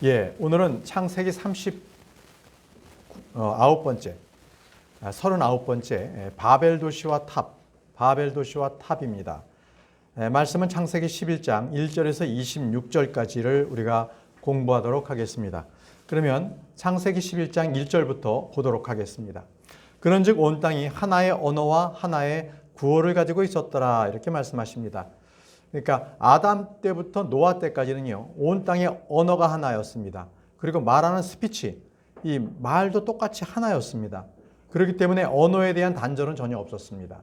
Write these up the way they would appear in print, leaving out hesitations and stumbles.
예, 오늘은 창세기 39번째, 39번째 바벨 도시와 탑입니다. 말씀은 창세기 11장 1절에서 26절까지를 우리가 공부하도록 하겠습니다. 그러면 창세기 11장 1절부터 보도록 하겠습니다. 그런즉 온 땅이 하나의 언어와 하나의 구호를 가지고 있었더라, 이렇게 말씀하십니다. 그러니까 아담 때부터 노아 때까지는요, 온 땅의 언어가 하나였습니다. 그리고 말하는 스피치, 이 말도 똑같이 하나였습니다. 그렇기 때문에 언어에 대한 단절은 전혀 없었습니다.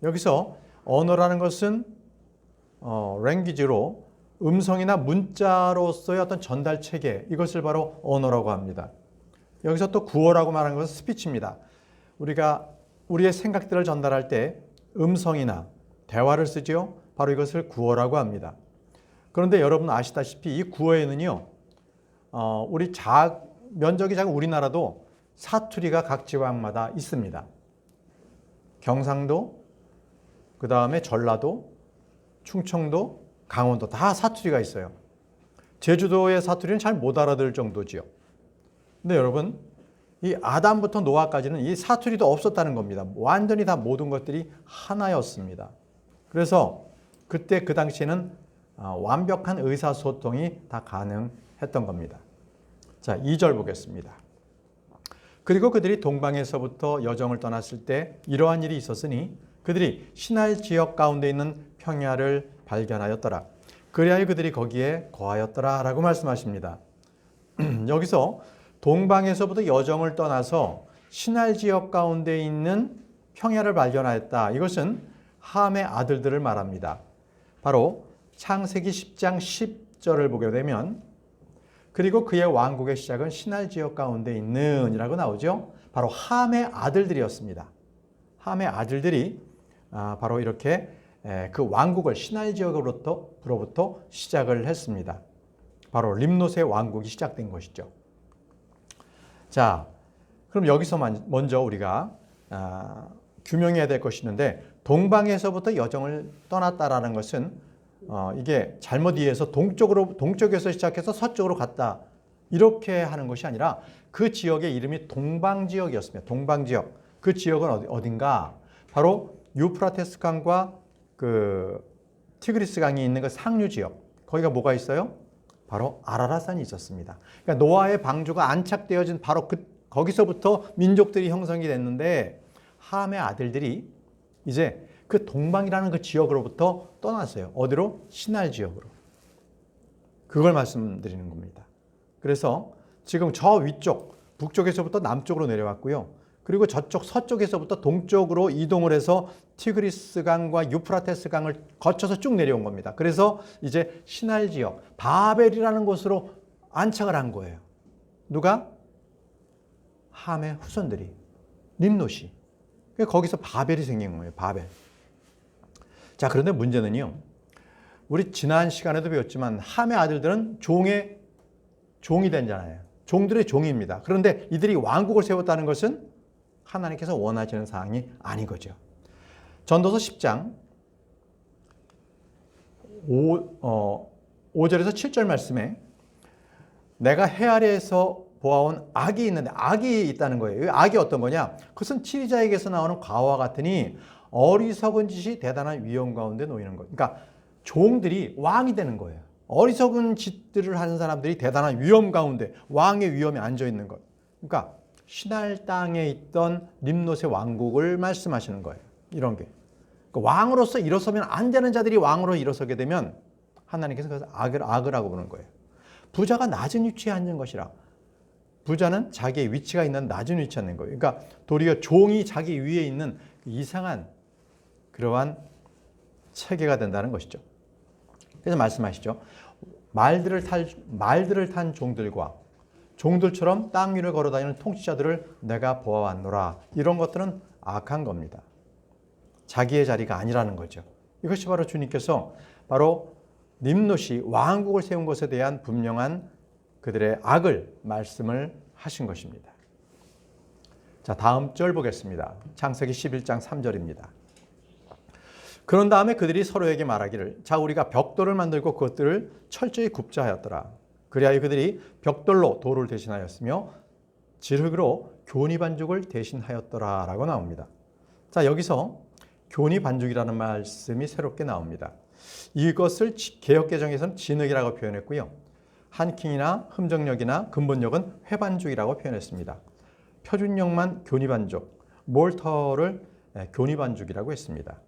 여기서 언어라는 것은 랭귀지로 음성이나 문자로서의 어떤 전달 체계, 이것을 바로 언어라고 합니다. 여기서 또 구어라고 말하는 것은 스피치입니다. 우리가 우리의 생각들을 전달할 때 음성이나 대화를 쓰죠. 바로 이것을 구어라고 합니다. 그런데 여러분 아시다시피 이 구어에는요, 면적이 작은 우리나라도 사투리가 각 지방마다 있습니다. 경상도, 그 다음에 전라도, 충청도, 강원도 다 사투리가 있어요. 제주도의 사투리는 잘 못 알아들 정도지요. 근데 여러분, 이 아담부터 노아까지는 이 사투리도 없었다는 겁니다. 완전히 다 모든 것들이 하나였습니다. 그래서 그때 그 당시에는 완벽한 의사소통이 다 가능했던 겁니다. 자, 2절 보겠습니다. 그리고 그들이 동방에서부터 여정을 떠났을 때 이러한 일이 있었으니 그들이 시날 지역 가운데 있는 평야를 발견하였더라. 그리하여 그들이 거기에 거하였더라 라고 말씀하십니다. 여기서 동방에서부터 여정을 떠나서 시날 지역 가운데 있는 평야를 발견하였다. 이것은 함의 아들들을 말합니다. 바로 창세기 10장 10절을 보게 되면 그리고 그의 왕국의 시작은 시날 지역 가운데 있는 이라고 나오죠. 바로 함의 아들들이었습니다. 함의 아들들이 바로 이렇게 그 왕국을 시날 지역으로부터 시작을 했습니다. 바로 림롯의 왕국이 시작된 것이죠. 자, 그럼 여기서 먼저 우리가 규명해야 될 것이 있는데, 동방에서부터 여정을 떠났다라는 것은 이게 잘못 이해해서 동쪽에서 시작해서 서쪽으로 갔다 이렇게 하는 것이 아니라 그 지역의 이름이 동방지역이었습니다. 동방지역. 그 지역은 어딘가? 바로 유프라테스 강과 그 티그리스 강이 있는 그 상류 지역. 거기가 뭐가 있어요? 바로 아라랏산이 있었습니다. 그러니까 노아의 방주가 안착되어진 바로 거기서부터 민족들이 형성이 됐는데, 함의 아들들이 이제 그 동방이라는 그 지역으로부터 떠났어요. 어디로? 시날 지역으로. 그걸 말씀드리는 겁니다. 그래서 지금 저 위쪽, 북쪽에서부터 남쪽으로 내려왔고요. 그리고 저쪽 서쪽에서부터 동쪽으로 이동을 해서 티그리스 강과 유프라테스 강을 거쳐서 쭉 내려온 겁니다. 그래서 이제 시날 지역, 바벨이라는 곳으로 안착을 한 거예요. 누가? 함의 후손들이, 림롯이. 거기서 바벨이 생긴 거예요. 바벨. 자, 그런데 문제는요, 우리 지난 시간에도 배웠지만 함의 아들들은 종이 된잖아요. 종들의 종입니다. 그런데 이들이 왕국을 세웠다는 것은 하나님께서 원하시는 사항이 아닌 거죠. 전도서 10장 5절에서 7절 말씀에 내가 해 아래에서 보아온 악이 있는데, 악이 있다는 거예요. 악이 어떤 거냐? 그것은 치리자에게서 나오는 과와 같으니 어리석은 짓이 대단한 위험 가운데 놓이는 것. 그러니까 종들이 왕이 되는 거예요. 어리석은 짓들을 하는 사람들이 대단한 위험 가운데, 왕의 위험에 앉아 있는 것. 그러니까 시날 땅에 있던 림롯의 왕국을 말씀하시는 거예요. 이런 게. 그러니까 왕으로서 일어서면 안 되는 자들이 왕으로 일어서게 되면 하나님께서 그래서 악을 보는 거예요. 부자가 낮은 위치에 앉은 것이라. 부자는 자기의 위치가 있는 낮은 위치에 앉는 거예요. 그러니까 도리어 종이 자기 위에 있는 이상한 그러한 체계가 된다는 것이죠. 그래서 말씀하시죠. 말들을 탄 종들과 종들처럼 땅 위를 걸어다니는 통치자들을 내가 보아왔노라. 이런 것들은 악한 겁니다. 자기의 자리가 아니라는 거죠. 이것이 바로 주님께서 바로 림롯이 왕국을 세운 것에 대한 분명한 그들의 악을 말씀을 하신 것입니다. 자, 다음 절 보겠습니다. 창세기 11장 3절입니다. 그런 다음에 그들이 서로에게 말하기를 자 우리가 벽돌을 만들고 그것들을 철저히 굽자 하였더라. 그리하여 그들이 벽돌로 돌을 대신하였으며 질흙으로 교니 반죽을 대신하였더라라고 나옵니다. 자, 여기서 교니 반죽이라는 말씀이 새롭게 나옵니다. 이것을 개역개정에서는 진흙이라고 표현했고요. 한킹이나 흠정역이나 근본역은 회반죽이라고 표현했습니다. 표준역만 교니 반죽, 몰터를 교니 반죽이라고 했습니다.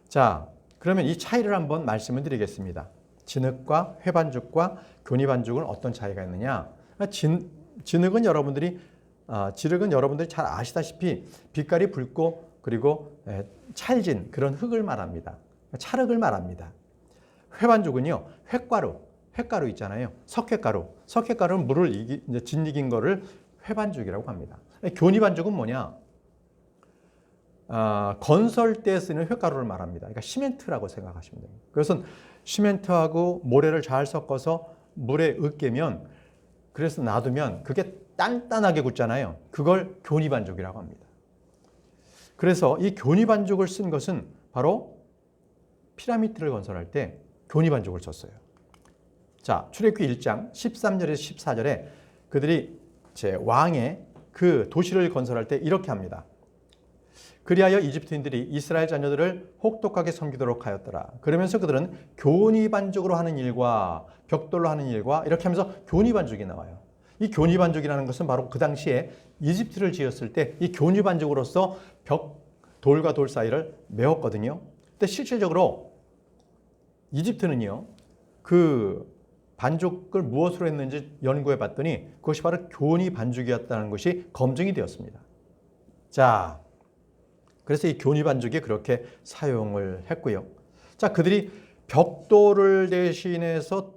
자, 그러면 이 차이를 한번 말씀을 드리겠습니다. 진흙과 회반죽과 교니 반죽은 어떤 차이가 있느냐? 진흙은 여러분들이 잘 아시다시피 빛깔이 붉고 그리고 찰진 그런 흙을 말합니다. 찰흙을 말합니다. 회반죽은요, 횟가루 있잖아요. 석회가루는 물을 짓이긴 거를 회반죽이라고 합니다. 교니 반죽은 뭐냐? 건설 때 쓰는 횟가루를 말합니다. 그러니까 시멘트라고 생각하시면 됩니다. 그것은 시멘트하고 모래를 잘 섞어서 물에 으깨면, 그래서 놔두면 그게 단단하게 굳잖아요. 그걸 교니 반죽이라고 합니다. 그래서 이 교니 반죽을 쓴 것은 바로 피라미드를 건설할 때 교니 반죽을 썼어요. 자, 출애굽기 1장 13절에서 14절에 그들이 왕의 그 도시를 건설할 때 이렇게 합니다. 그리하여 이집트인들이 이스라엘 자녀들을 혹독하게 섬기도록 하였더라. 그러면서 그들은 교니 반죽으로 하는 일과 벽돌로 하는 일과 이렇게 하면서 교니 반죽이 나와요. 이 교니 반죽이라는 것은 바로 그 당시에 이집트를 지었을 때 이 교니 반죽으로서 돌과 돌 사이를 메웠거든요. 근데 실질적으로 이집트는요, 그 반죽을 무엇으로 했는지 연구해 봤더니 그것이 바로 교니 반죽이었다는 것이 검증이 되었습니다. 자, 그래서 이 교니 반죽이 그렇게 사용을 했고요. 자, 그들이 돌을 대신해서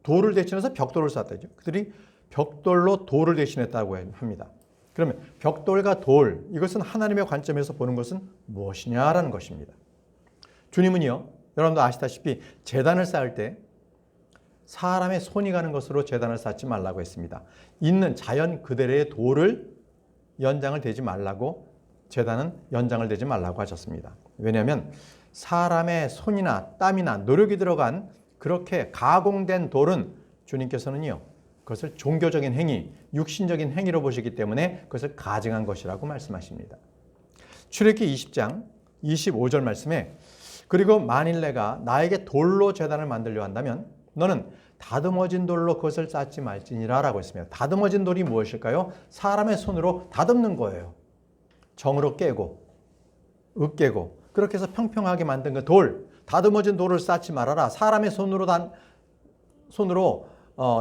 벽돌을 쌓았다죠. 그들이 벽돌로 돌을 대신했다고 합니다. 그러면 벽돌과 돌, 이것은 하나님의 관점에서 보는 것은 무엇이냐라는 것입니다. 주님은요, 여러분도 아시다시피 제단을 쌓을 때 사람의 손이 가는 것으로 제단을 쌓지 말라고 했습니다. 있는 자연 그대로의 돌을 연장을 대지 말라고, 제단은 연장을 대지 말라고 하셨습니다. 왜냐하면 사람의 손이나 땀이나 노력이 들어간 그렇게 가공된 돌은 주님께서는요, 그것을 종교적인 행위, 육신적인 행위로 보시기 때문에 그것을 가증한 것이라고 말씀하십니다. 출애굽기 20장 25절 말씀에 그리고 만일 내가 나에게 돌로 제단을 만들려 한다면 너는 다듬어진 돌로 그것을 쌓지 말지니라 라고 했습니다. 다듬어진 돌이 무엇일까요? 사람의 손으로 다듬는 거예요. 정으로 깨고 으깨고 그렇게 해서 평평하게 만든 그 돌, 다듬어진 돌을 쌓지 말아라. 사람의 손으로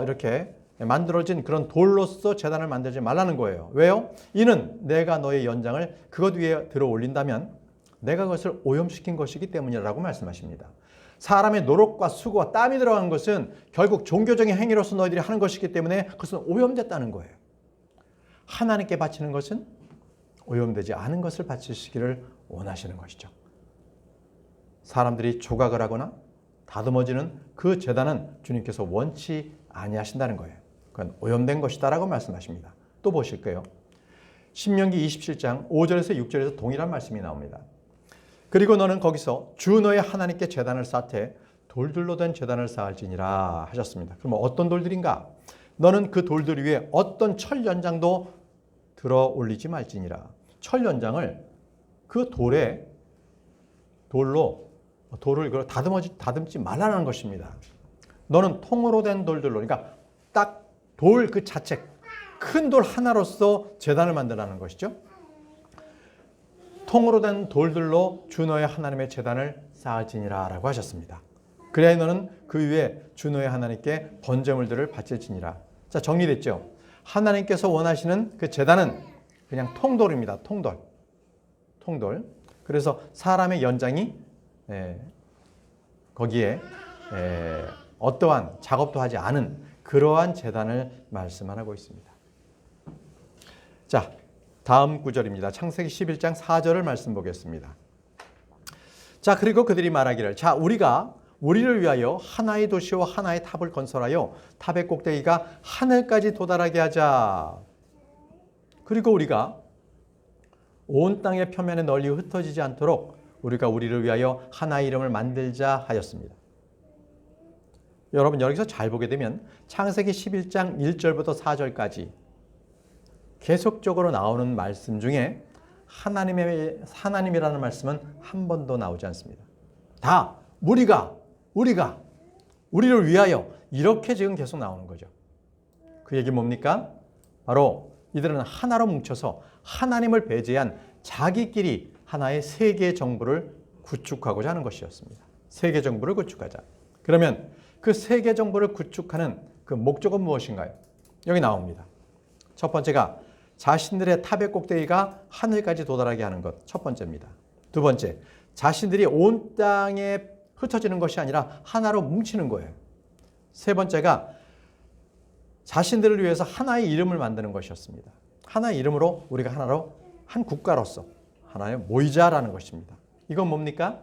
이렇게 만들어진 그런 돌로서 제단을 만들지 말라는 거예요. 왜요? 이는 내가 너의 연장을 그것 위에 들어 올린다면 내가 그것을 오염시킨 것이기 때문이라고 말씀하십니다. 사람의 노력과 수고와 땀이 들어간 것은 결국 종교적인 행위로서 너희들이 하는 것이기 때문에 그것은 오염됐다는 거예요. 하나님께 바치는 것은 오염되지 않은 것을 바치시기를 원하시는 것이죠. 사람들이 조각을 하거나 다듬어지는 그 제단은 주님께서 원치 아니하신다는 거예요. 그건 오염된 것이다라고 말씀하십니다. 또 보실게요. 신명기 27장 5절에서 6절에서 동일한 말씀이 나옵니다. 그리고 너는 거기서 주 너의 하나님께 제단을 쌓되 돌들로 된 제단을 쌓을지니라 하셨습니다. 그러면 어떤 돌들인가? 너는 그 돌들 위에 어떤 철 연장도 들어 올리지 말지니라. 철 연장을 그 돌을 다듬지 말라는 것입니다. 너는 통으로 된 돌들로, 그러니까 딱 돌 그 자체, 큰 돌 하나로서 제단을 만들라는 것이죠. 통으로 된 돌들로 주 너의 하나님의 제단을 쌓을지니라 라고 하셨습니다. 그래야 너는 그 위에 주 너의 하나님께 번제물들을 바칠지니라. 자, 정리됐죠? 하나님께서 원하시는 그 제단은 그냥 통돌입니다. 통돌. 그래서 사람의 연장이 거기에 어떠한 작업도 하지 않은 그러한 제단을 말씀하고 있습니다. 자, 다음 구절입니다. 창세기 11장 4절을 말씀 보겠습니다. 자, 그리고 그들이 말하기를, 자, 우리가 우리를 위하여 하나의 도시와 하나의 탑을 건설하여 탑의 꼭대기가 하늘까지 도달하게 하자. 그리고 우리가 온 땅의 표면에 널리 흩어지지 않도록 우리가 우리를 위하여 하나의 이름을 만들자 하였습니다. 여러분 여기서 잘 보게 되면 창세기 11장 1절부터 4절까지 계속적으로 나오는 말씀 중에 하나님이라는 말씀은 한 번도 나오지 않습니다. 다 우리를 위하여 이렇게 지금 계속 나오는 거죠. 그 얘기 뭡니까? 바로 이들은 하나로 뭉쳐서 하나님을 배제한 자기끼리 하나의 세계 정부를 구축하고자 하는 것이었습니다. 세계 정부를 구축하자. 그러면 그 세계 정부를 구축하는 그 목적은 무엇인가요? 여기 나옵니다. 첫 번째가 자신들의 탑의 꼭대기가 하늘까지 도달하게 하는 것. 첫 번째입니다. 두 번째, 자신들이 온 땅에 흩어지는 것이 아니라 하나로 뭉치는 거예요. 세 번째가 자신들을 위해서 하나의 이름을 만드는 것이었습니다. 하나의 이름으로 우리가 하나로 한 국가로서 하나에 모이자라는 것입니다. 이건 뭡니까?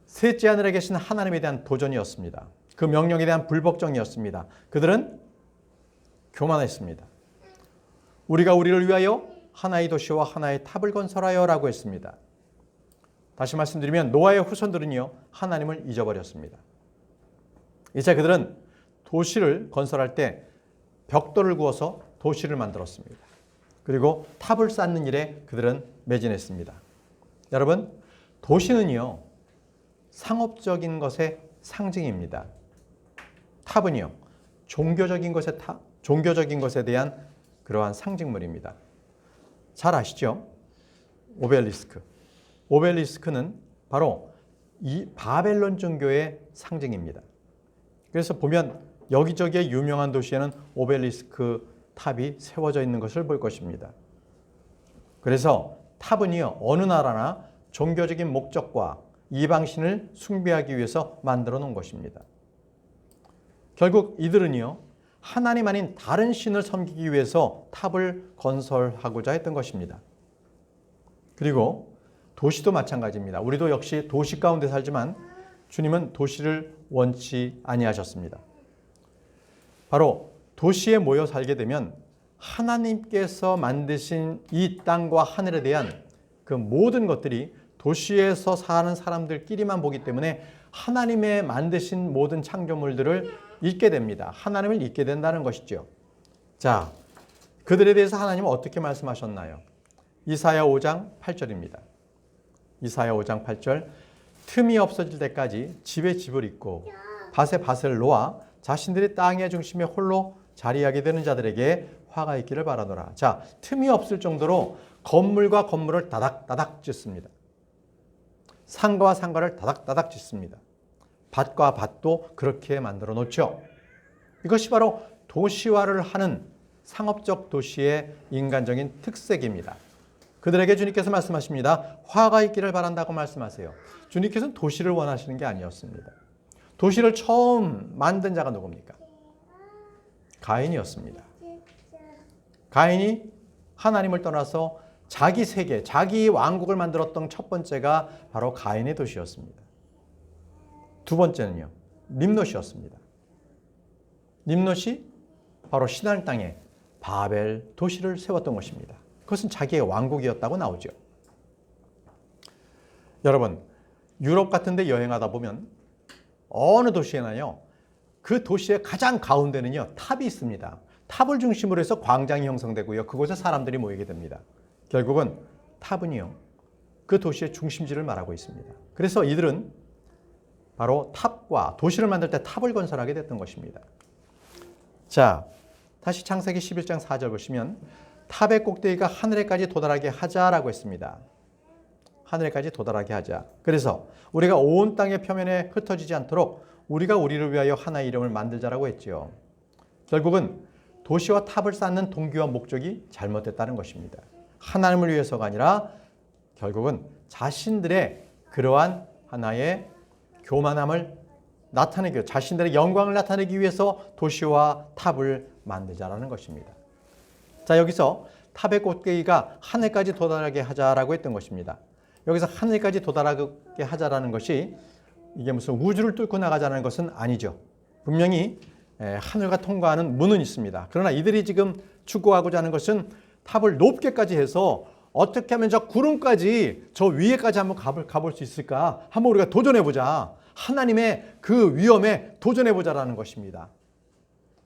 셋째 하늘에 계신 하나님에 대한 도전이었습니다. 그 명령에 대한 불복종이었습니다. 그들은 교만했습니다. 우리가 우리를 위하여 하나의 도시와 하나의 탑을 건설하여 라고 했습니다. 다시 말씀드리면 노아의 후손들은요, 하나님을 잊어버렸습니다. 이제 그들은 도시를 건설할 때 벽돌을 구워서 도시를 만들었습니다. 그리고 탑을 쌓는 일에 그들은 매진했습니다. 여러분, 도시는요, 상업적인 것의 상징입니다. 탑은요, 종교적인 것에 대한 그러한 상징물입니다. 잘 아시죠? 오벨리스크. 오벨리스크는 바로 이 바벨론 종교의 상징입니다. 그래서 보면 여기저기에 유명한 도시에는 오벨리스크 탑이 세워져 있는 것을 볼 것입니다. 그래서 탑은요, 어느 나라나 종교적인 목적과 이방신을 숭배하기 위해서 만들어 놓은 것입니다. 결국 이들은요, 하나님 아닌 다른 신을 섬기기 위해서 탑을 건설하고자 했던 것입니다. 그리고 도시도 마찬가지입니다. 우리도 역시 도시 가운데 살지만 주님은 도시를 원치 아니하셨습니다. 바로 도시에 모여 살게 되면 하나님께서 만드신 이 땅과 하늘에 대한 그 모든 것들이 도시에서 사는 사람들끼리만 보기 때문에 하나님의 만드신 모든 창조물들을 잊게 됩니다. 하나님을 잊게 된다는 것이죠. 자, 그들에 대해서 하나님은 어떻게 말씀하셨나요? 이사야 5장 8절입니다. 이사야 5장 8절, 틈이 없어질 때까지 집에 집을 잇고 밭에 밭을 놓아 자신들이 땅의 중심에 홀로 자리하게 되는 자들에게 화가 있기를 바라노라. 자, 틈이 없을 정도로 건물과 건물을 다닥다닥 짓습니다. 상가와 상가를 다닥다닥 짓습니다. 밭과 밭도 그렇게 만들어 놓죠. 이것이 바로 도시화를 하는 상업적 도시의 인간적인 특색입니다. 그들에게 주님께서 말씀하십니다. 화가 있기를 바란다고 말씀하세요. 주님께서는 도시를 원하시는 게 아니었습니다. 도시를 처음 만든 자가 누굽니까? 가인이었습니다. 가인이 하나님을 떠나서 자기 세계, 자기 왕국을 만들었던 첫 번째가 바로 가인의 도시였습니다. 두 번째는요, 림롯이었습니다. 림롯이 바로 신할 땅에 바벨 도시를 세웠던 것입니다. 그것은 자기의 왕국이었다고 나오죠. 여러분, 유럽 같은 데 여행하다 보면 어느 도시에나요, 그 도시의 가장 가운데는요, 탑이 있습니다. 탑을 중심으로 해서 광장이 형성되고요. 그곳에 사람들이 모이게 됩니다. 결국은 탑은요, 그 도시의 중심지를 말하고 있습니다. 그래서 이들은 바로 탑과 도시를 만들 때 탑을 건설하게 됐던 것입니다. 자, 다시 창세기 11장 4절 보시면 탑의 꼭대기가 하늘에까지 도달하게 하자라고 했습니다. 하늘에까지 도달하게 하자. 그래서 우리가 온 땅의 표면에 흩어지지 않도록 우리가 우리를 위하여 하나의 이름을 만들자라고 했죠. 결국은 도시와 탑을 쌓는 동기와 목적이 잘못됐다는 것입니다. 하나님을 위해서가 아니라 결국은 자신들의 그러한 하나의 교만함을 나타내기, 자신들의 영광을 나타내기 위해서 도시와 탑을 만들자라는 것입니다. 자, 여기서 탑의 꼭대기가 하늘까지 도달하게 하자라고 했던 것입니다. 여기서 하늘까지 도달하게 하자라는 것이 이게 무슨 우주를 뚫고 나가자는 것은 아니죠. 분명히 하늘과 통과하는 문은 있습니다. 그러나 이들이 지금 추구하고자 하는 것은 탑을 높게까지 해서 어떻게 하면 저 구름까지 저 위에까지 한번 가볼 수 있을까? 한번 우리가 도전해보자. 하나님의 그 위엄에 도전해보자라는 것입니다.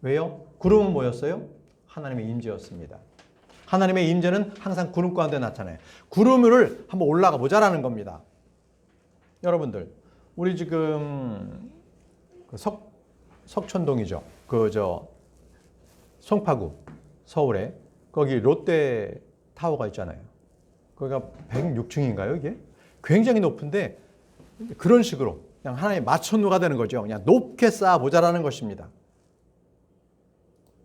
왜요? 구름은 뭐였어요? 하나님의 임재였습니다. 하나님의 임재는 항상 구름 가운데 나타나요. 구름을 한번 올라가 보자라는 겁니다. 여러분들, 우리 지금 석천동이죠. 송파구, 서울에 거기 롯데 타워가 있잖아요. 거기가 106층인가요, 이게? 굉장히 높은데 그런 식으로 그냥 하나의 마천루가 되는 거죠. 그냥 높게 쌓아보자라는 것입니다.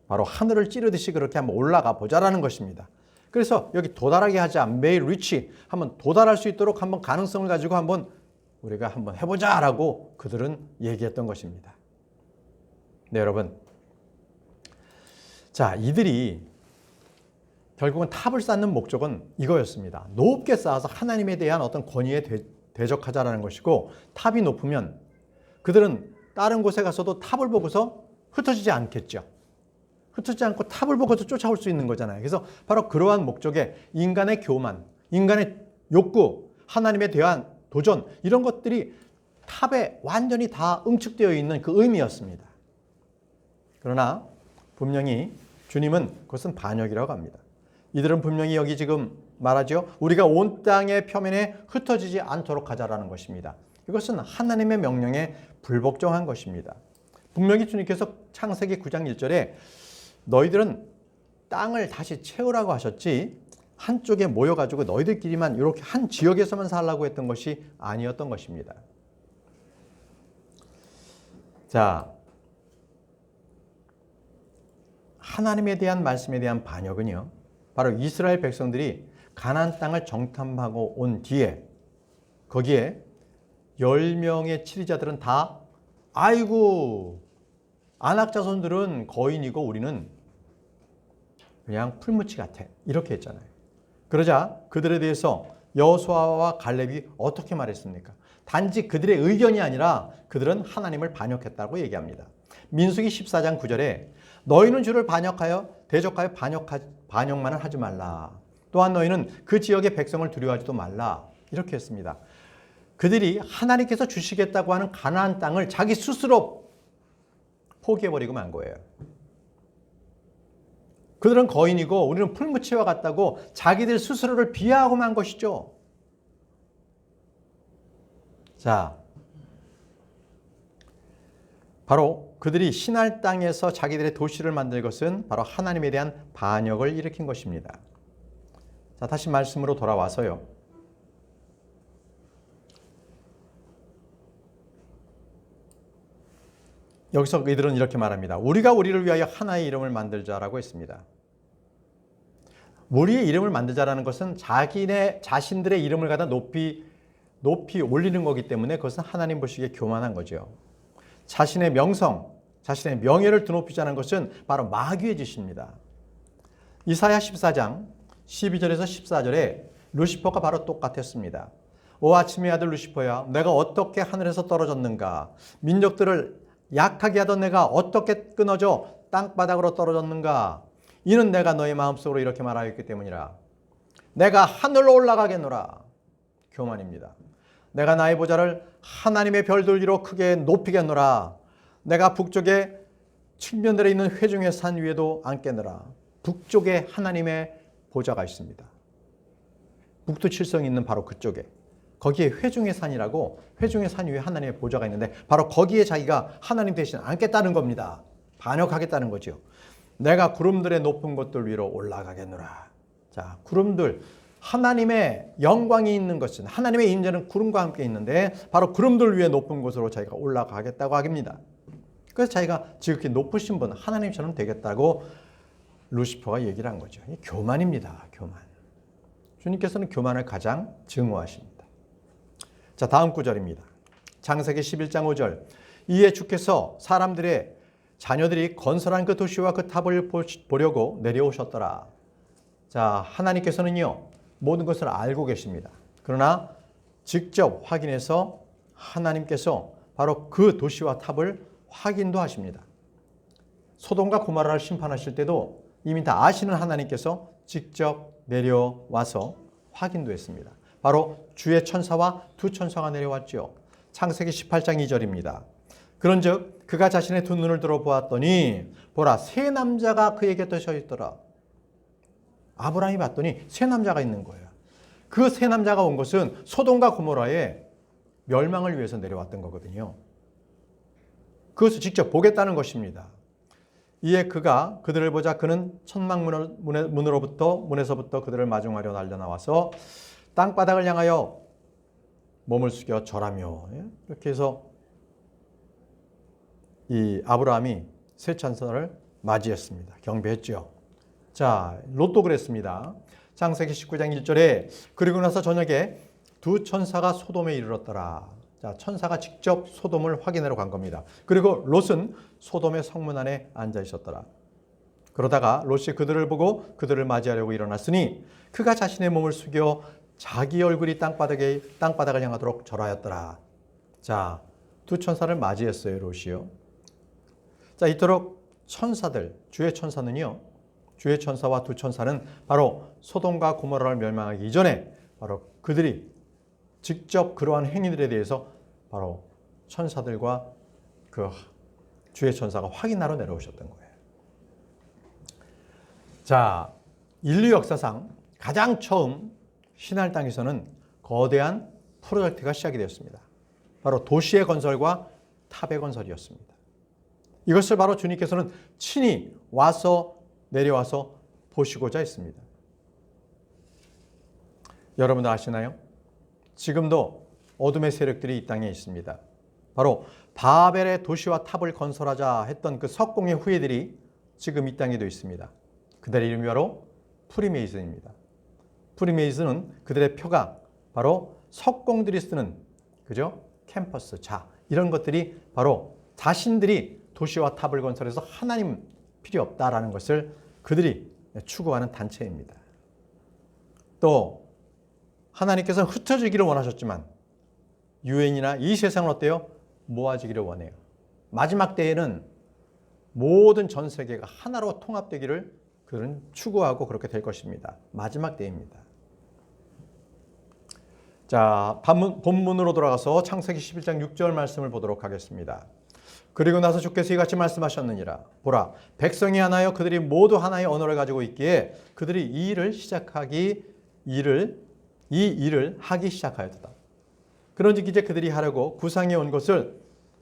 바로 하늘을 찌르듯이 그렇게 한번 올라가 보자라는 것입니다. 그래서 여기 도달하게 하자, 매일 리치, 한번 도달할 수 있도록 한번 가능성을 가지고 한번 우리가 한번 해보자라고 그들은 얘기했던 것입니다. 네, 여러분. 자, 이들이 결국은 탑을 쌓는 목적은 이거였습니다. 높게 쌓아서 하나님에 대한 어떤 권위에 대적하자라는 것이고, 탑이 높으면 그들은 다른 곳에 가서도 탑을 보고서 흩어지지 않겠죠. 흩어지지 않고 탑을 보고서 쫓아올 수 있는 거잖아요. 그래서 바로 그러한 목적에 인간의 교만, 인간의 욕구, 하나님에 대한 도전, 이런 것들이 탑에 완전히 다 응축되어 있는 그 의미였습니다. 그러나 분명히 주님은 그것은 반역이라고 합니다. 이들은 분명히 여기 지금 말하죠. 우리가 온 땅의 표면에 흩어지지 않도록 하자라는 것입니다. 이것은 하나님의 명령에 불복종한 것입니다. 분명히 주님께서 창세기 9장 1절에 너희들은 땅을 다시 채우라고 하셨지 한쪽에 모여가지고 너희들끼리만 이렇게 한 지역에서만 살라고 했던 것이 아니었던 것입니다. 자, 하나님에 대한 말씀에 대한 반역은요, 바로 이스라엘 백성들이 가나안 땅을 정탐하고 온 뒤에 거기에 10명의 치리자들은 다 아이고 아낙 자손들은 거인이고 우리는 그냥 풀무치 같아, 이렇게 했잖아요. 그러자 그들에 대해서 여호수아와 갈렙이 어떻게 말했습니까? 단지 그들의 의견이 아니라 그들은 하나님을 반역했다고 얘기합니다. 민수기 14장 9절에 너희는 주를 반역하여 대적하여 반역만은 하지 말라. 또한 너희는 그 지역의 백성을 두려워하지도 말라. 이렇게 했습니다. 그들이 하나님께서 주시겠다고 하는 가나안 땅을 자기 스스로 포기해버리고 만 거예요. 그들은 거인이고 우리는 풀무치와 같다고 자기들 스스로를 비하하고 만 것이죠. 자, 바로 그들이 신할 땅에서 자기들의 도시를 만들 것은 바로 하나님에 대한 반역을 일으킨 것입니다. 자, 다시 말씀으로 돌아와서요. 여기서 이들은 이렇게 말합니다. 우리가 우리를 위하여 하나의 이름을 만들자라고 했습니다. 우리의 이름을 만들자라는 것은 자신들의 이름을 갖다 높이 올리는 거기 때문에 그것은 하나님 보시기에 교만한 거죠. 자신의 명성, 자신의 명예를 드높이자는 것은 바로 마귀의 짓입니다. 이사야 14장 12절에서 14절에 루시퍼가 바로 똑같았습니다. 오 아침의 아들 루시퍼야, 내가 어떻게 하늘에서 떨어졌는가? 민족들을 약하게 하던 내가 어떻게 끊어져 땅바닥으로 떨어졌는가? 이는 내가 너의 마음속으로 이렇게 말하였기 때문이라. 내가 하늘로 올라가겠노라. 교만입니다. 내가 나의 보좌를 하나님의 별들 위로 크게 높이겠노라. 내가 북쪽에 측면들에 있는 회중의 산 위에도 앉겠노라. 북쪽에 하나님의 보좌가 있습니다. 북두 칠성이 있는 바로 그쪽에, 거기에 회중의 산이라고, 회중의 산 위에 하나님의 보좌가 있는데 바로 거기에 자기가 하나님 대신 앉겠다는 겁니다. 반역하겠다는 거죠. 내가 구름들의 높은 곳들 위로 올라가겠노라. 자, 구름들, 하나님의 영광이 있는 것은, 하나님의 임재는 구름과 함께 있는데 바로 구름들 위에 높은 곳으로 자기가 올라가겠다고 합니다. 그래서 자기가 지극히 높으신 분, 하나님처럼 되겠다고 루시퍼가 얘기를 한 거죠. 이 교만입니다. 교만. 주님께서는 교만을 가장 증오하십니다. 자, 다음 구절입니다. 창세기 11장 5절. 이에 주께서 사람들의 자녀들이 건설한 그 도시와 그 탑을 보려고 내려오셨더라. 자, 하나님께서는요, 모든 것을 알고 계십니다. 그러나 직접 확인해서 하나님께서 바로 그 도시와 탑을 확인도 하십니다. 소돔과 고모라를 심판하실 때도 이미 다 아시는 하나님께서 직접 내려와서 확인도 했습니다. 바로 주의 천사와 두 천사가 내려왔죠. 창세기 18장 2절입니다. 그런즉 그가 자신의 두 눈을 들어 보았더니 보라 세 남자가 그에게 서 있더라. 아브라함이 봤더니 세 남자가 있는 거예요. 그 세 남자가 온 것은 소돔과 고모라의 멸망을 위해서 내려왔던 거거든요. 그것을 직접 보겠다는 것입니다. 이에 그가 그들을 보자 그는 문에서부터 그들을 마중하려 달려나와서 땅바닥을 향하여 몸을 숙여 절하며, 이렇게 해서 이 아브라함이 세 천사를 맞이했습니다. 경배했죠. 자, 롯도 그랬습니다. 창세기 19장 1절에 그리고 나서 저녁에 두 천사가 소돔에 이르렀더라. 자, 천사가 직접 소돔을 확인하러 간 겁니다. 그리고 롯은 소돔의 성문 안에 앉아 있었더라. 그러다가 롯이 그들을 보고 그들을 맞이하려고 일어났으니 그가 자신의 몸을 숙여 자기 얼굴이 땅바닥을 향하도록 절하였더라. 자, 두 천사를 맞이했어요, 롯이요. 자, 이토록 천사들, 주의 천사는요, 주의 천사와 두 천사는 바로 소돔과 고모라를 멸망하기 이전에 바로 그들이 직접 그러한 행위들에 대해서 바로 천사들과 그 주의 천사가 확인하러 내려오셨던 거예요. 자, 인류 역사상 가장 처음 신할 땅에서는 거대한 프로젝트가 시작이 되었습니다. 바로 도시의 건설과 탑의 건설이었습니다. 이것을 바로 주님께서는 친히 내려와서 보시고자 했습니다. 여러분도 아시나요? 지금도 어둠의 세력들이 이 땅에 있습니다. 바로 바벨의 도시와 탑을 건설하자 했던 그 석공의 후예들이 지금 이 땅에도 있습니다. 그들의 이름이 바로 프리메이슨입니다. 프리메이슨은 그들의 표가 바로 석공들이 쓰는, 그죠? 캠퍼스, 이런 것들이 바로 자신들이 도시와 탑을 건설해서 하나님 필요 없다라는 것을 그들이 추구하는 단체입니다. 또 하나님께서는 흩어지기를 원하셨지만 유엔이나 이 세상은 어때요? 모아지기를 원해요. 마지막 때에는 모든 전 세계가 하나로 통합되기를 그들은 추구하고 그렇게 될 것입니다. 마지막 때입니다. 자, 본문으로 돌아가서 창세기 11장 6절 말씀을 보도록 하겠습니다. 그리고 나서 주께서 이같이 말씀하셨느니라. 보라, 백성이 하나여 그들이 모두 하나의 언어를 가지고 있기에 그들이 이 일을 하기 시작하였다. 그런즉 이제 그들이 하려고 구상해 온 것을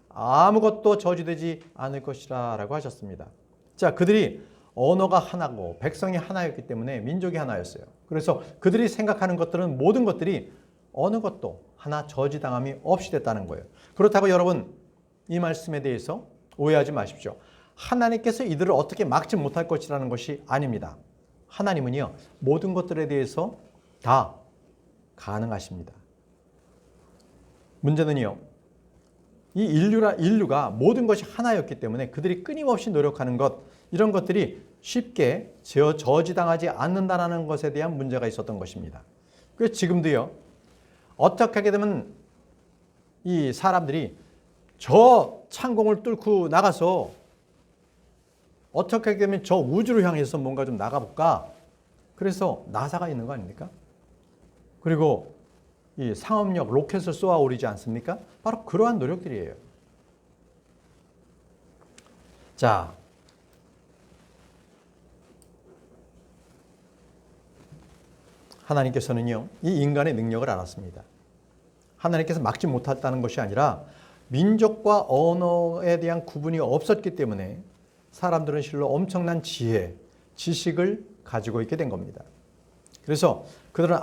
아무것도 저지되지 않을 것이라 라고 하셨습니다. 자, 그들이 언어가 하나고 백성이 하나였기 때문에 민족이 하나였어요. 그래서 그들이 생각하는 것들은 모든 것들이 어느 것도 하나 저지당함이 없이 됐다는 거예요. 그렇다고 여러분 이 말씀에 대해서 오해하지 마십시오. 하나님께서 이들을 어떻게 막지 못할 것이라는 것이 아닙니다. 하나님은요, 모든 것들에 대해서 다 가능하십니다. 문제는요, 이 인류가 모든 것이 하나였기 때문에 그들이 끊임없이 노력하는 것, 이런 것들이 쉽게 저지당하지 않는다는 것에 대한 문제가 있었던 것입니다. 그래서 지금도요, 어떻게 하게 되면 이 사람들이 저 창공을 뚫고 나가서 어떻게 하게 되면 저 우주를 향해서 뭔가 좀 나가볼까? 그래서 나사가 있는 거 아닙니까? 그리고 이 상업용 로켓을 쏘아 오르지 않습니까? 바로 그러한 노력들이에요. 자, 하나님께서는요, 이 인간의 능력을 알았습니다. 하나님께서 막지 못했다는 것이 아니라 민족과 언어에 대한 구분이 없었기 때문에 사람들은 실로 엄청난 지혜, 지식을 가지고 있게 된 겁니다. 그래서 그들은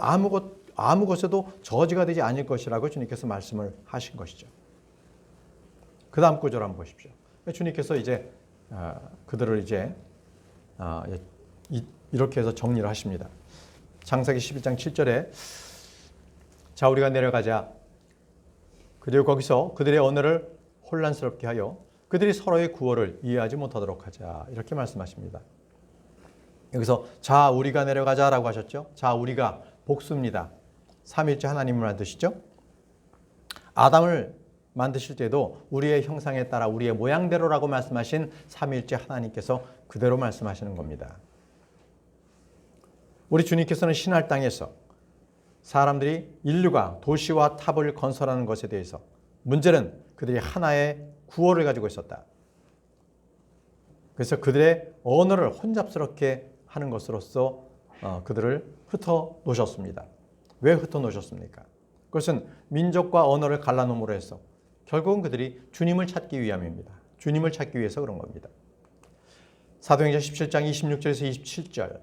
아무 것에도 저지가 되지 않을 것이라고 주님께서 말씀을 하신 것이죠. 그 다음 구절 한번 보십시오. 주님께서 이제 그들을 이렇게 해서 정리를 하십니다. 창세기 11장 7절에 자, 우리가 내려가자. 그리고 거기서 그들의 언어를 혼란스럽게 하여 그들이 서로의 구호를 이해하지 못하도록 하자. 이렇게 말씀하십니다. 여기서 자, 우리가 내려가자라고 하셨죠. 자, 우리가 복수입니다. 삼위일체 하나님을 만드시죠. 아담을 만드실 때도 우리의 형상에 따라 우리의 모양대로라고 말씀하신 삼위일체 하나님께서 그대로 말씀하시는 겁니다. 우리 주님께서는 신할 땅에서 사람들이 인류가 도시와 탑을 건설하는 것에 대해서 문제는 그들이 하나의 구호를 가지고 있었다. 그래서 그들의 언어를 혼잡스럽게 하는 것으로서 그들을 흩어 놓으셨습니다. 왜 흩어 놓으셨습니까? 그것은 민족과 언어를 갈라놓음으로 해서 결국은 그들이 주님을 찾기 위함입니다. 주님을 찾기 위해서 그런 겁니다. 사도행전 17장 26절에서 27절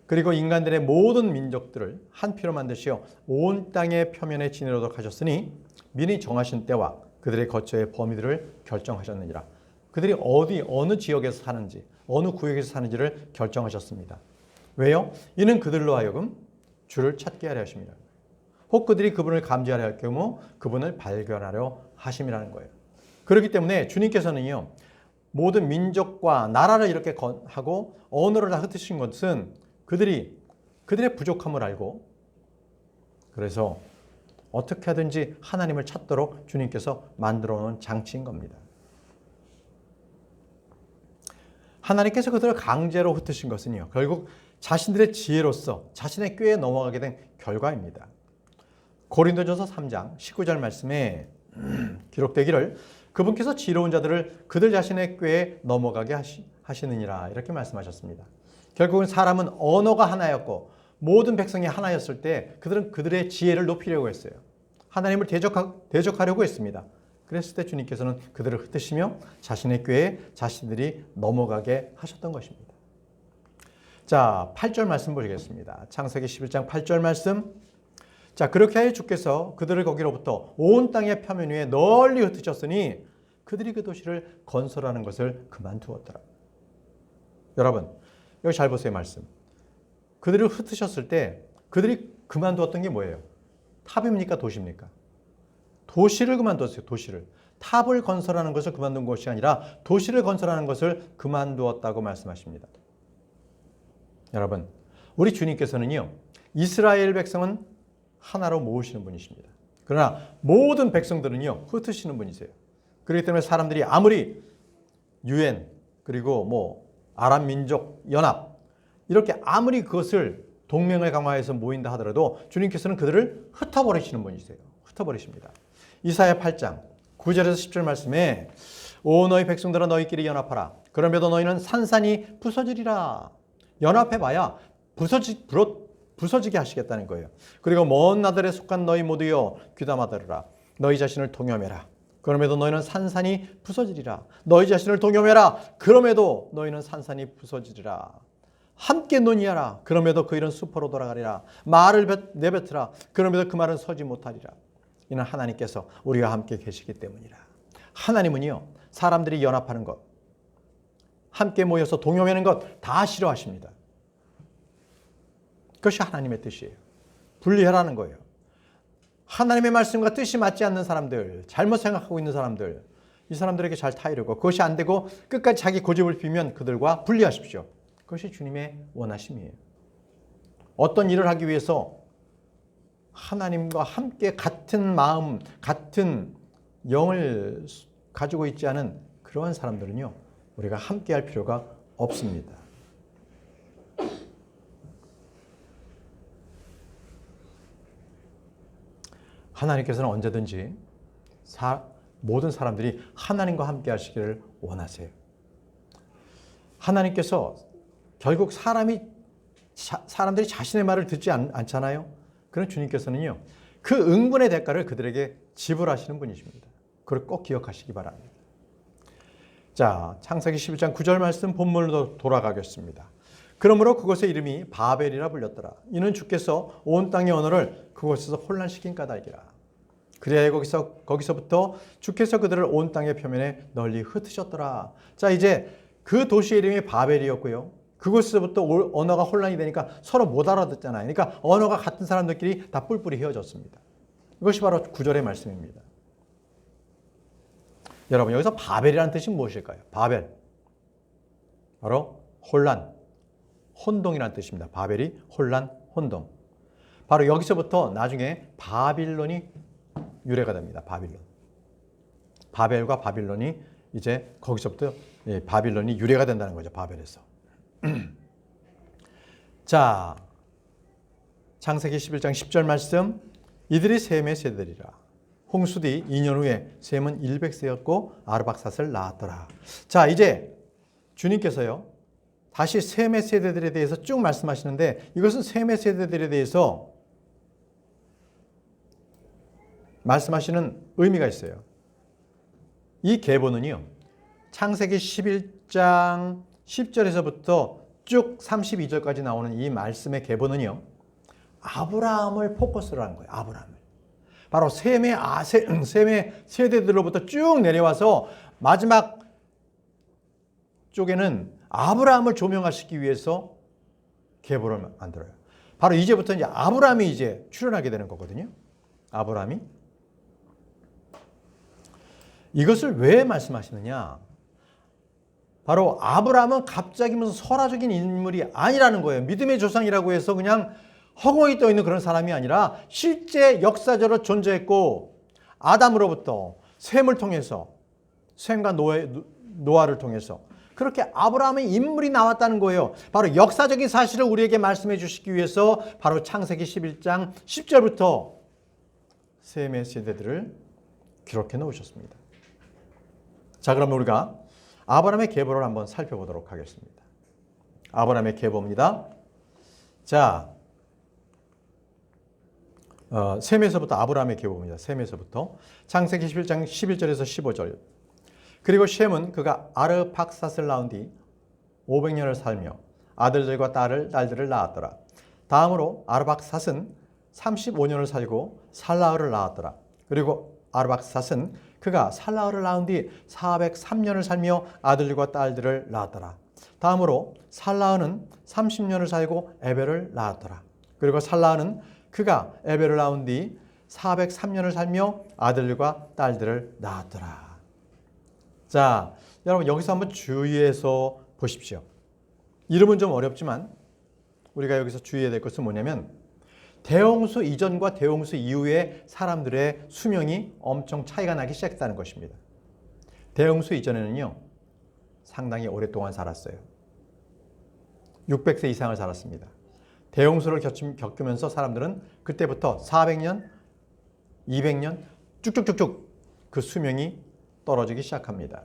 그리고 인간들의 모든 민족들을 한 피로 만드시어 온 땅의 표면에 지내도록 하셨으니 미리 정하신 때와 그들의 거처의 범위들을 결정하셨느니라. 그들이 어느 지역에서 사는지 어느 구역에서 사는지를 결정하셨습니다. 왜요? 이는 그들로 하여금 주를 찾게 하려 하심이라. 혹 그들이 그분을 감지하려 할 경우 그분을 발견하려 하심이라는 거예요. 그렇기 때문에 주님께서는요, 모든 민족과 나라를 이렇게 하고 언어를 다 흩으신 것은 그들의 부족함을 알고 그래서 어떻게 하든지 하나님을 찾도록 주님께서 만들어 놓은 장치인 겁니다. 하나님께서 그들을 강제로 흩으신 것은요, 결국 자신들의 지혜로서 자신의 꾀에 넘어가게 된 결과입니다. 고린도전서 3장 19절 말씀에 기록되기를 그분께서 지혜로운 자들을 그들 자신의 꾀에 넘어가게 하시느니라 이렇게 말씀하셨습니다. 결국은 사람은 언어가 하나였고 모든 백성이 하나였을 때 그들은 그들의 지혜를 높이려고 했어요. 하나님을 대적하려고 했습니다. 그랬을 때 주님께서는 그들을 흩으시며 자신의 꾀에 자신들이 넘어가게 하셨던 것입니다. 자, 8절 말씀 보시겠습니다. 창세기 11장 8절 말씀. 자, 그렇게 하여 주께서 그들을 거기로부터 온 땅의 표면 위에 널리 흩으셨으니 그들이 그 도시를 건설하는 것을 그만두었더라. 여러분, 여기 잘 보세요, 말씀. 그들을 흩으셨을 때 그들이 그만두었던 게 뭐예요? 탑입니까? 도시입니까? 도시를 그만두었어요. 도시를. 탑을 건설하는 것을 그만둔 것이 아니라 도시를 건설하는 것을 그만두었다고 말씀하십니다. 여러분, 우리 주님께서는요, 이스라엘 백성은 하나로 모으시는 분이십니다. 그러나 모든 백성들은요, 흩으시는 분이세요. 그렇기 때문에 사람들이 아무리 유엔 그리고 아랍 민족 연합 이렇게 아무리 그것을 동맹을 강화해서 모인다 하더라도 주님께서는 그들을 흩어버리시는 분이세요. 흩어버리십니다. 이사야 8장 9절에서 10절 말씀에 오 너희 백성들아 너희끼리 연합하라. 그러면도 너희는 산산이 부서지리라. 연합해봐야 부서지게 하시겠다는 거예요. 그리고 먼 나들에 속한 너희 모두여 귀담아 들으라. 너희 자신을 동염해라. 그럼에도 너희는 산산이 부서지리라. 너희 자신을 동염해라. 그럼에도 너희는 산산이 부서지리라. 함께 논의하라. 그럼에도 그 일은 수포로 돌아가리라. 말을 내뱉으라. 그럼에도 그 말은 서지 못하리라. 이는 하나님께서 우리와 함께 계시기 때문이라. 하나님은요, 사람들이 연합하는 것, 함께 모여서 동요하는 것 다 싫어하십니다. 그것이 하나님의 뜻이에요. 분리하라는 거예요. 하나님의 말씀과 뜻이 맞지 않는 사람들, 잘못 생각하고 있는 사람들, 이 사람들에게 잘 타이르고 그것이 안 되고 끝까지 자기 고집을 피우면 그들과 분리하십시오. 그것이 주님의 원하심이에요. 어떤 일을 하기 위해서 하나님과 함께 같은 마음, 같은 영을 가지고 있지 않은 그러한 사람들은요, 우리가 함께 할 필요가 없습니다. 하나님께서는 언제든지 모든 사람들이 하나님과 함께 하시기를 원하세요. 하나님께서 결국 사람들이 자신의 말을 듣지 않잖아요. 그런 주님께서는요, 그 응분의 대가를 그들에게 지불하시는 분이십니다. 그걸 꼭 기억하시기 바랍니다. 자, 창세기 11장 9절 말씀 본문으로 돌아가겠습니다. 그러므로 그곳의 이름이 바벨이라 불렸더라. 이는 주께서 온 땅의 언어를 그곳에서 혼란시킨 까닭이라. 그래야 거기서부터 주께서 그들을 온 땅의 표면에 널리 흩으셨더라. 자, 이제 그 도시의 이름이 바벨이었고요. 그곳에서부터 언어가 혼란이 되니까 서로 못 알아듣잖아요. 그러니까 언어가 같은 사람들끼리 다 뿔뿔이 헤어졌습니다. 이것이 바로 9절의 말씀입니다. 여러분, 여기서 바벨이라는 뜻이 무엇일까요? 바벨. 바로 혼란, 혼동이라는 뜻입니다. 바벨이 혼란, 혼동. 바로 여기서부터 나중에 바빌론이 유래가 됩니다. 바빌론. 바벨과 바빌론이 이제 거기서부터 바빌론이 유래가 된다는 거죠. 바벨에서. 자, 창세기 11장 10절 말씀. 이들이 셈의 세대리라. 홍수 뒤 2년 후에 셈은 100세였고 아르박삿을 낳았더라. 자, 이제 주님께서요, 다시 셈의 세대들에 대해서 쭉 말씀하시는데, 이것은 셈의 세대들에 대해서 말씀하시는 의미가 있어요. 이 계보는요, 창세기 11장 10절에서부터 쭉 32절까지 나오는 이 말씀의 계보는요, 아브라함을 포커스로 하는 거예요. 아브라함을. 바로 셈의 세대들로부터 쭉 내려와서 마지막 쪽에는 아브라함을 조명화시키기 위해서 계보를 만들어요. 바로 이제부터 이제 아브라함이 이제 출현하게 되는 거거든요. 아브라함이. 이것을 왜 말씀하시느냐? 바로 아브라함은 갑자기 무슨 설화적인 인물이 아니라는 거예요. 믿음의 조상이라고 해서 그냥 허공에 떠 있는 그런 사람이 아니라 실제 역사적으로 존재했고, 아담으로부터 셈을 통해서, 셈과 노아를 통해서 그렇게 아브라함의 인물이 나왔다는 거예요. 바로 역사적인 사실을 우리에게 말씀해 주시기 위해서 바로 창세기 11장 10절부터 셈의 세대들을 기록해 놓으셨습니다. 자, 그러면 우리가 아브라함의 계보를 한번 살펴보도록 하겠습니다. 아브라함의 계보입니다. 자, 셈에서부터 아브라함의 계보입니다. 셈에서부터 창세기 11장 11절에서 15절. 그리고 셈은 그가 아르박삿을 낳은 뒤 500년을 살며 아들들과 딸들을 낳았더라. 다음으로 아르박삿은 35년을 살고 살라흐를 낳았더라. 그리고 아르박삿은 그가 살라흐를 낳은 뒤 403년을 살며 아들들과 딸들을 낳았더라. 다음으로 살라흐는 30년을 살고 에벨을 낳았더라. 그리고 살라흐는 그가 에벨을 낳은 뒤 403년을 살며 아들들과 딸들을 낳았더라. 자, 여러분 여기서 한번 주의해서 보십시오. 이름은 좀 어렵지만 우리가 여기서 주의해야 될 것은 뭐냐면, 대홍수 이전과 대홍수 이후의 사람들의 수명이 엄청 차이가 나기 시작했다는 것입니다. 대홍수 이전에는요, 상당히 오랫동안 살았어요. 600세 이상을 살았습니다. 대홍수를 겪으면서 사람들은 그때부터 400년, 200년 쭉쭉쭉쭉 그 수명이 떨어지기 시작합니다.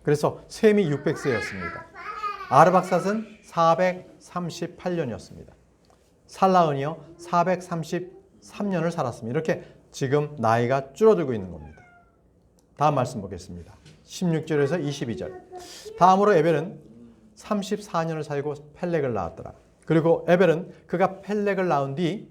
그래서 셈이 600세였습니다. 아르박삿은 438년이었습니다. 살라흐는요 433년을 살았습니다. 이렇게 지금 나이가 줄어들고 있는 겁니다. 다음 말씀 보겠습니다. 16절에서 22절. 다음으로 에벨은 34년을 살고 펠렉을 낳았더라. 그리고 에벨은 그가 펠렉을 낳은 뒤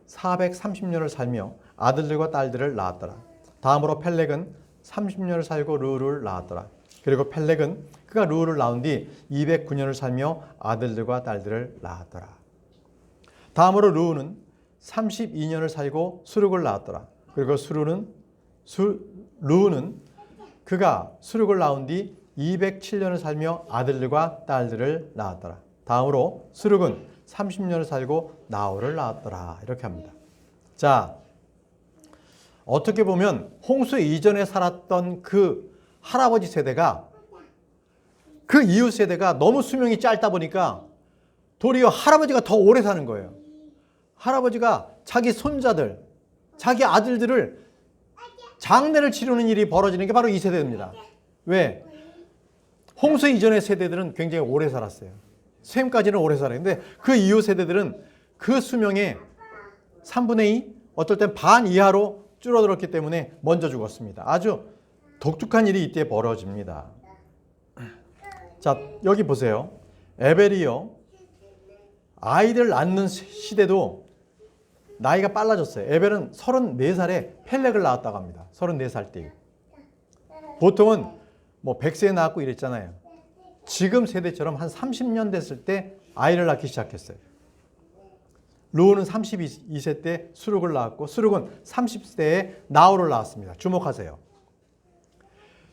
430년을 살며 아들들과 딸들을 낳았더라. 다음으로 펠렉은 30년을 살고 르우를 낳았더라. 그리고 펠렉은 그가 르우를 낳은 뒤 209년을 살며 아들들과 딸들을 낳았더라. 다음으로 르우는 32년을 살고 수룩을 낳았더라. 그리고 르우는 그가 수룩을 낳은 뒤 207년을 살며 아들들과 딸들을 낳았더라. 다음으로 수룩은 30년을 살고 나홀을 낳았더라. 이렇게 합니다. 자, 어떻게 보면 홍수 이전에 살았던 그 할아버지 세대가, 그 이후 세대가 너무 수명이 짧다 보니까 도리어 할아버지가 더 오래 사는 거예요. 할아버지가 자기 손자들, 자기 아들들을 장례를 치르는 일이 벌어지는 게 바로 이 세대입니다. 왜? 홍수 이전의 세대들은 굉장히 오래 살았어요. 셈까지는 오래 살아요. 근데 그 이후 세대들은 그 수명의 3분의 2, 어떨 땐 반 이하로 줄어들었기 때문에 먼저 죽었습니다. 아주 독특한 일이 이때 벌어집니다. 자, 여기 보세요. 에벨이요, 아이들 낳는 시대도 나이가 빨라졌어요. 에벨은 34살에 펠렉을 낳았다고 합니다. 34살 때. 보통은 뭐 100세에 낳았고 이랬잖아요. 지금 세대처럼 한 30년 됐을 때 아이를 낳기 시작했어요. 르우는 32세 때 수룩을 낳았고, 수룩은 30세에 나홀을 낳았습니다. 주목하세요.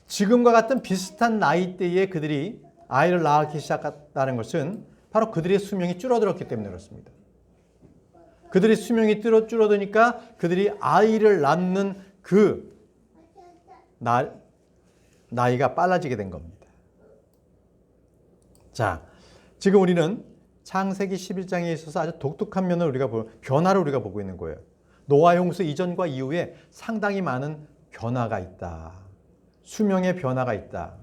지금과 같은 비슷한 나이대에 그들이 아이를 낳기 시작했다는 것은 바로 그들의 수명이 줄어들었기 때문에 그렇습니다. 그들의 수명이 줄어드니까 그들이 아이를 낳는 그 나이가 빨라지게 된 겁니다. 자, 지금 우리는 창세기 11장에 있어서 아주 독특한 변화를 우리가 보고 있는 거예요. 노아 홍수 이전과 이후에 상당히 많은 변화가 있다. 수명의 변화가 있다.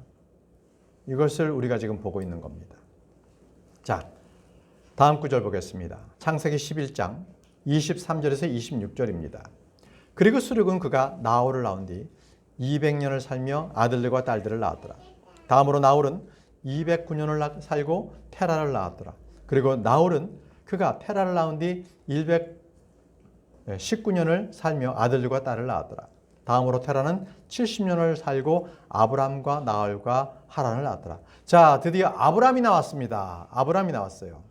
이것을 우리가 지금 보고 있는 겁니다. 자, 다음 구절 보겠습니다. 창세기 11장 23절에서 26절입니다. 그리고 수륙은 그가 나홀을 낳은 뒤 200년을 살며 아들들과 딸들을 낳았더라. 다음으로 나홀은 209년을 살고 테라를 낳았더라. 그리고 나홀은 그가 테라를 낳은 뒤 119년을 살며 아들들과 딸을 낳았더라. 다음으로 테라는 70년을 살고 아브람과 나홀과 하란을 낳았더라. 자, 드디어 아브람이 나왔습니다. 아브람이 나왔어요.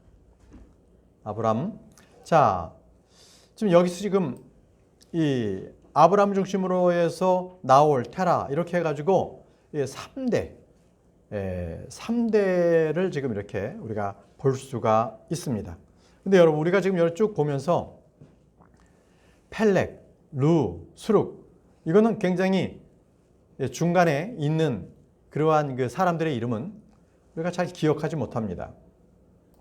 아브람. 자, 지금 여기서 지금 이 아브람 중심으로 해서 나홀, 테라 이렇게 해가지고 3대를 지금 이렇게 우리가 볼 수가 있습니다. 근데 여러분 우리가 지금 쭉 보면서 펠렉, 루, 수룩 이거는 굉장히 중간에 있는 그러한 그 사람들의 이름은 우리가 잘 기억하지 못합니다.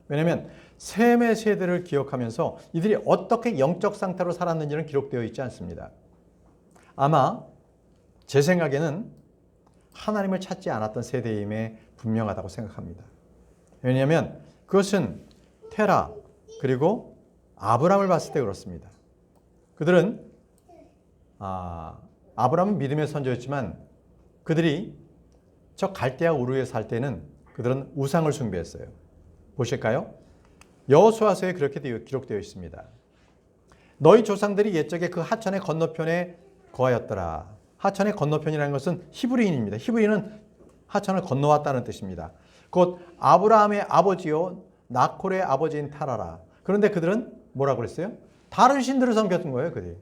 왜냐하면 셈의 세대를 기억하면서 이들이 어떻게 영적 상태로 살았는지는 기록되어 있지 않습니다. 아마 제 생각에는 하나님을 찾지 않았던 세대임에 분명하다고 생각합니다. 왜냐하면 그것은 테라 그리고 아브람을 봤을 때 그렇습니다. 그들은 아브람은 믿음의 선조였지만 그들이 저 갈대아 우르에 살 때는 그들은 우상을 숭배했어요. 보실까요? 여호수아서에 그렇게 기록되어 있습니다. 너희 조상들이 옛적에 그 하천의 건너편에 거하였더라. 하천의 건너편이라는 것은 히브리인입니다. 히브리인은 하천을 건너왔다는 뜻입니다. 곧 아브라함의 아버지요 나콜의 아버지인 타라라. 그런데 그들은 뭐라고 그랬어요? 다른 신들을 섬겼던 거예요. 그들이.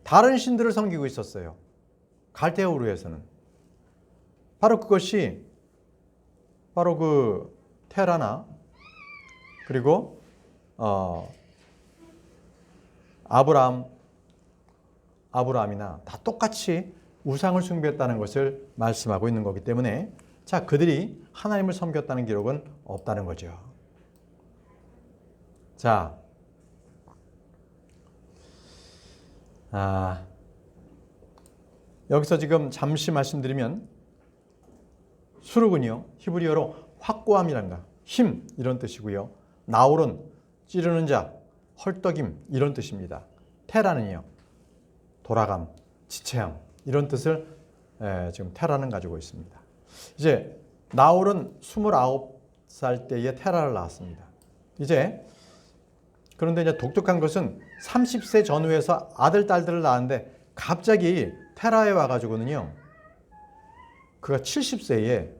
다른 신들을 섬기고 있었어요. 갈대아 우르에서는. 바로 그것이 바로 그 테라나 그리고 아브라함이나 다 똑같이 우상을 숭배했다는 것을 말씀하고 있는 거기 때문에 자, 그들이 하나님을 섬겼다는 기록은 없다는 거죠. 자, 여기서 지금 잠시 말씀드리면 수룩은요, 히브리어로 확고함이란가, 힘 이런 뜻이고요. 나홀은 찌르는 자, 헐떡임 이런 뜻입니다. 테라는요, 돌아감, 지체함 이런 뜻을 지금 테라는 가지고 있습니다. 이제 나홀은 29살 때에 테라를 낳았습니다. 그런데 이제 독특한 것은 30세 전후에서 아들, 딸들을 낳았는데 갑자기 테라에 와가지고는요, 그가 70세에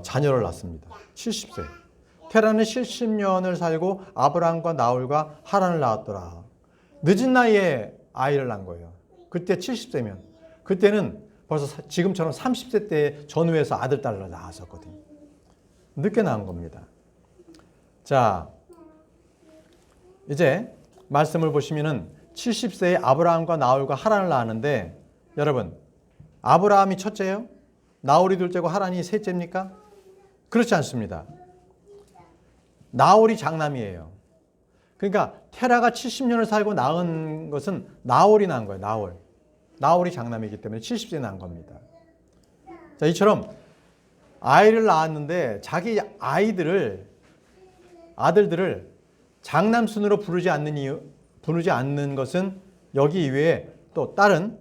자녀를 낳습니다. 70세. 테라는 70년을 살고 아브람과 나홀과 하란을 낳았더라. 늦은 나이에 아이를 낳은 거예요. 그때 70세면. 그때는 벌써 지금처럼 30세 때 전후에서 아들, 딸을 낳았었거든요. 늦게 낳은 겁니다. 자, 이제 말씀을 보시면은 70세에 아브라함과 나홀과 하란을 낳았는데 여러분, 아브라함이 첫째예요? 나홀이 둘째고 하란이 셋째입니까? 그렇지 않습니다. 나홀이 장남이에요. 그러니까 테라가 70년을 살고 낳은 것은 나홀이 낳은 거예요. 나홀이 장남이기 때문에 70세에 낳은 겁니다. 자, 이처럼 아이를 낳았는데 자기 아들들을 장남순으로 부르지 않는 것은 여기 이외에 또 다른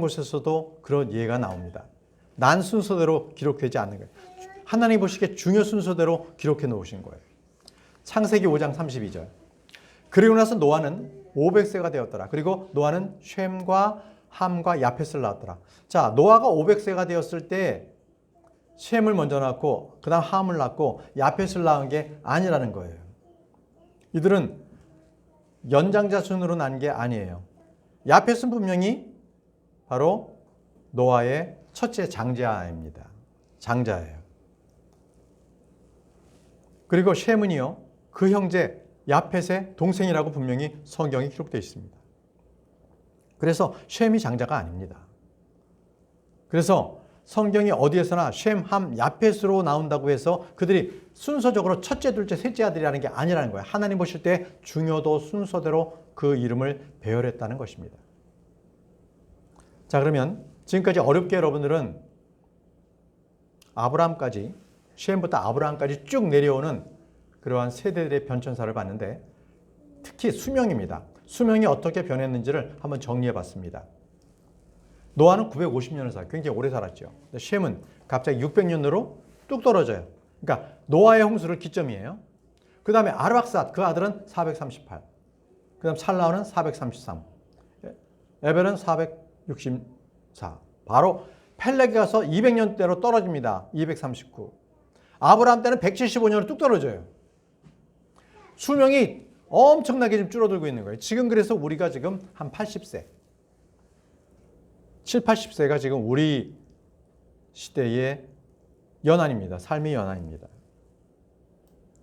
곳에서도 그런 예가 나옵니다. 난 순서대로 기록되지 않는 거예요. 하나님 보시기에 중요 순서대로 기록해 놓으신 거예요. 창세기 5장 32절. 그리고 나서 노아는 500세가 되었더라. 그리고 노아는 셈과 함과 야펫을 낳았더라. 자, 노아가 500세가 되었을 때 셈을 먼저 낳고 그 다음 함을 낳고 야펫을 낳은 게 아니라는 거예요. 이들은 연장자 순으로 난 게 아니에요. 야펫은 분명히 바로 노아의 첫째 장자입니다. 장자예요. 그리고 셈은요, 그 형제 야펫의 동생이라고 분명히 성경에 기록되어 있습니다. 그래서 셈이 장자가 아닙니다. 그래서 성경이 어디에서나 셈, 함, 야펫으로 나온다고 해서 그들이 순서적으로 첫째, 둘째, 셋째 아들이라는 게 아니라는 거예요. 하나님 보실 때 중요도 순서대로 그 이름을 배열했다는 것입니다. 자, 그러면 지금까지 어렵게 여러분들은 아브라함까지, 셈부터 아브라함까지 쭉 내려오는 그러한 세대들의 변천사를 봤는데 특히 수명입니다. 수명이 어떻게 변했는지를 한번 정리해 봤습니다. 노아는 950년을 살았고 굉장히 오래 살았죠. 셈은 갑자기 600년으로 뚝 떨어져요. 그러니까 노아의 홍수를 기점이에요. 그 다음에 아르박삿 그 아들은 438. 그 다음 살라우는 433. 에벨은 464. 바로 펠렉에 가서 200년대로 떨어집니다. 239. 아브라함 때는 175년으로 뚝 떨어져요. 수명이 엄청나게 지금 줄어들고 있는 거예요. 지금 그래서 우리가 지금 한 80세. 7, 80세가 지금 우리 시대의 연한입니다. 삶의 연한입니다.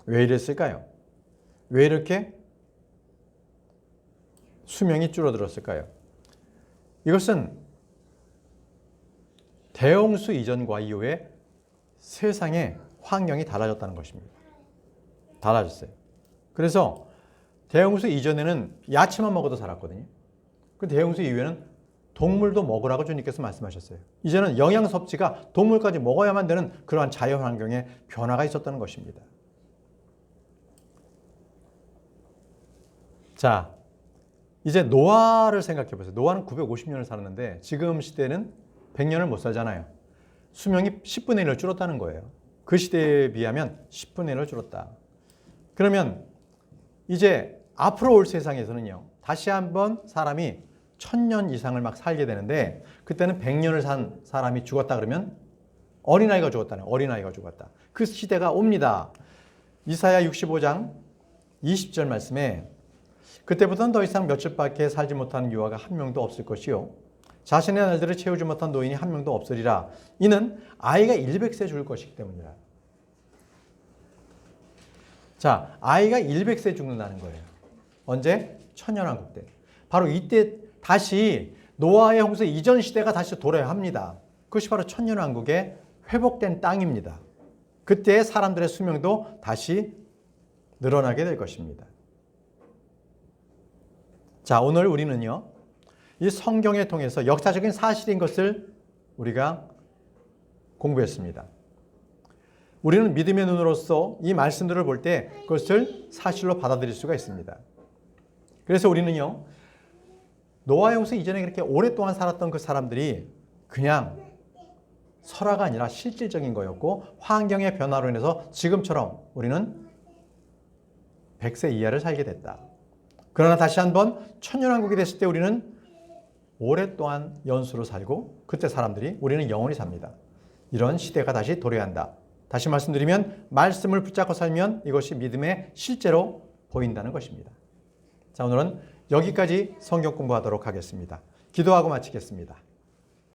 왜 이랬을까요? 왜 이렇게 수명이 줄어들었을까요? 이것은 대홍수 이전과 이후에 세상의 환경이 달라졌다는 것입니다. 달라졌어요. 그래서 대홍수 이전에는 야채만 먹어도 살았거든요. 그 대홍수 이후에는 동물도 먹으라고 주님께서 말씀하셨어요. 이제는 영양 섭취가 동물까지 먹어야만 되는 그러한 자연 환경에 변화가 있었다는 것입니다. 자, 이제 노아를 생각해 보세요. 노아는 950년을 살았는데 지금 시대는 100년을 못 살잖아요. 수명이 10분의 1을 줄었다는 거예요. 그 시대에 비하면 10분의 1을 줄었다. 그러면 이제 앞으로 올 세상에서는요. 다시 한번 사람이 1000년 이상을 막 살게 되는데 그때는 100년을 산 사람이 죽었다 그러면 어린아이가 죽었다는 어린아이가 죽었다. 그 시대가 옵니다. 이사야 65장 20절 말씀에 그때부터는 더 이상 며칠밖에 살지 못하는 유아가 한 명도 없을 것이요 자신의 날들을 채우지 못한 노인이 한 명도 없으리라. 이는 아이가 100세 죽을 것이기 때문이라. 자, 아이가 100세 죽는다는 거예요. 언제? 천년왕국 때. 바로 이때 다시 노아의 홍수 이전 시대가 다시 돌아야 합니다. 그것이 바로 천년왕국의 회복된 땅입니다. 그때 사람들의 수명도 다시 늘어나게 될 것입니다. 자, 오늘 우리는요. 이 성경을 통해서 역사적인 사실인 것을 우리가 공부했습니다. 우리는 믿음의 눈으로서 이 말씀들을 볼 때 그것을 사실로 받아들일 수가 있습니다. 그래서 우리는요. 노아의 홍수 이전에 그렇게 오랫동안 살았던 그 사람들이 그냥 설화가 아니라 실질적인 거였고 환경의 변화로 인해서 지금처럼 우리는 100세 이하를 살게 됐다. 그러나 다시 한번 천년왕국이 됐을 때 우리는 오랫동안 연수로 살고 그때 사람들이 우리는 영원히 삽니다. 이런 시대가 다시 도래해야 한다. 다시 말씀드리면 말씀을 붙잡고 살면 이것이 믿음의 실제로 보인다는 것입니다. 자, 오늘은 여기까지 성경 공부하도록 하겠습니다. 기도하고 마치겠습니다.